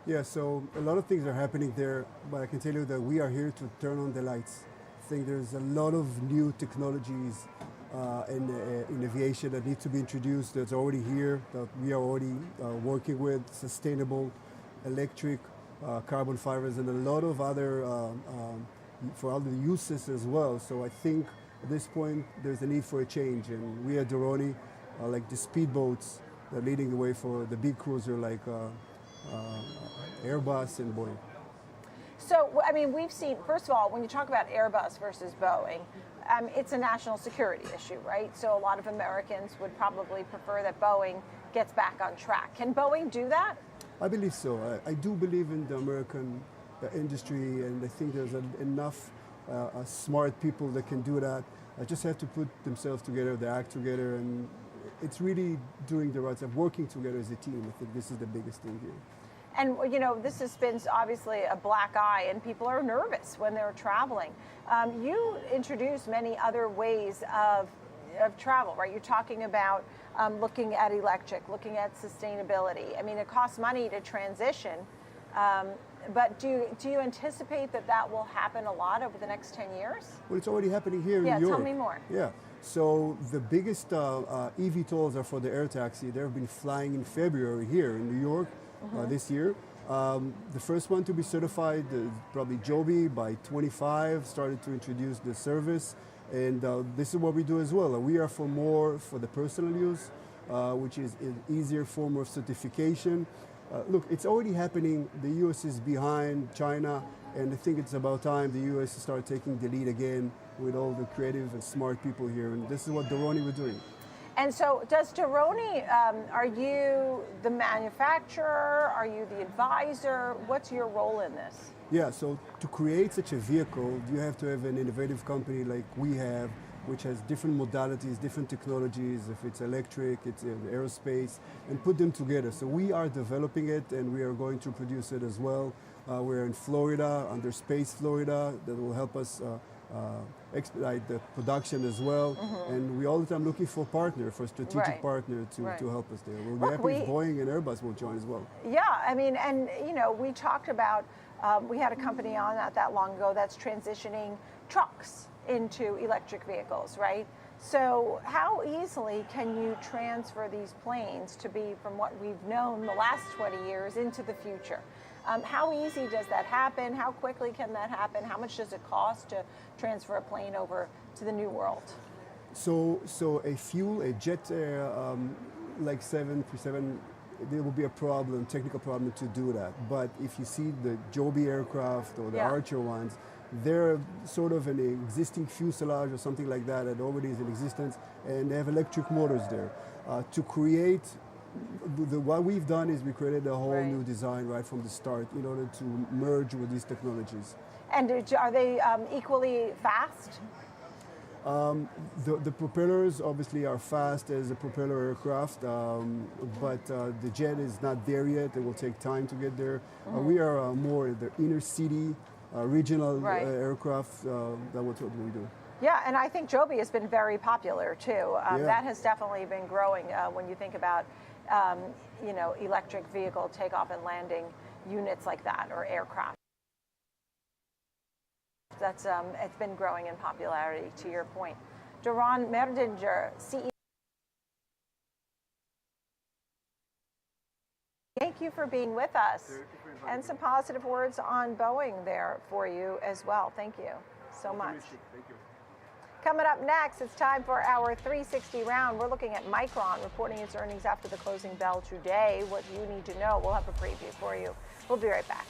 Yeah, so a lot of things are happening there, but I can tell you that we are here to turn on the lights. I think there's a lot of new technologies in aviation that need to be introduced that's already here, that we are already working with, sustainable, electric, carbon fibers, and a lot of other, for other uses as well. So I think at this point there's a need for a change, and we at Doroni, like the speedboats, are leading the way for the big cruiser like Airbus and Boeing. So, I mean, we've seen, first of all, when you talk about Airbus versus Boeing, it's a national security issue, right? So a lot of Americans would probably prefer that Boeing gets back on track. Can Boeing do that? I believe so. I do believe in the American industry, and I think there's enough smart people that can do that. I just have to put themselves together, they act together, and it's really doing the right stuff, working together as a team. I think this is the biggest thing here. And, you know, this has been obviously a black eye, and people are nervous when they're traveling. You introduce many other ways of travel, right? You're talking about looking at electric, looking at sustainability. I mean, it costs money to transition, but do you anticipate that that will happen a lot over the next 10 years? Well, it's already happening here in New York. Yeah, tell me more. Yeah. So the biggest eVTOLs are for the air taxi. They've been flying in February here in New York this year. The first one to be certified, probably Joby by 25, started to introduce the service. And this is what we do as well. We are for the personal use, which is an easier form of certification. Look, it's already happening. The U.S. is behind China, and I think it's about time the U.S. start taking the lead again with all the creative and smart people here. And this is what Doroni we're doing. And so does Doroni, are you the manufacturer? Are you the advisor? What's your role in this? Yeah, so to create such a vehicle, you have to have an innovative company like we have, which has different modalities, different technologies, if it's electric, it's aerospace, and put them together. So we are developing it, and we are going to produce it as well. We're in Florida, under Space Florida, that will help us expedite the production as well. And we all the time looking for a strategic partner to help us there. We'll be happy if Boeing and Airbus will join as well. Yeah, I mean, and you know, we talked about, we had a company on not that long ago that's transitioning trucks into electric vehicles, right? So how easily can you transfer these planes to be from what we've known the last 20 years into the future? How easy does that happen? How quickly can that happen? How much does it cost to transfer a plane over to the new world? So a jet like 737, there will be a technical problem to do that. But if you see the Joby aircraft or the Archer ones, they're sort of an existing fuselage or something like that already is in existence, and they have electric motors there. To create, what we've done is we created a whole new design right from the start in order to merge with these technologies. And are they equally fast? The propellers obviously are fast as a propeller aircraft, but the jet is not there yet. It will take time to get there. We are more the inner city, regional aircraft. That's what we do. Yeah, and I think Joby has been very popular too. That has definitely been growing when you think about, you know, electric vehicle takeoff and landing units like that, or aircraft. That's it's been growing in popularity, to your point. Doron Merdinger, CEO. Thank you for being with us, and some positive words on Boeing there for you as well. Thank you so much. Thank you. Coming up next, it's time for our 360 round. We're looking at Micron reporting its earnings after the closing bell today. What you need to know, we'll have a preview for you. We'll be right back.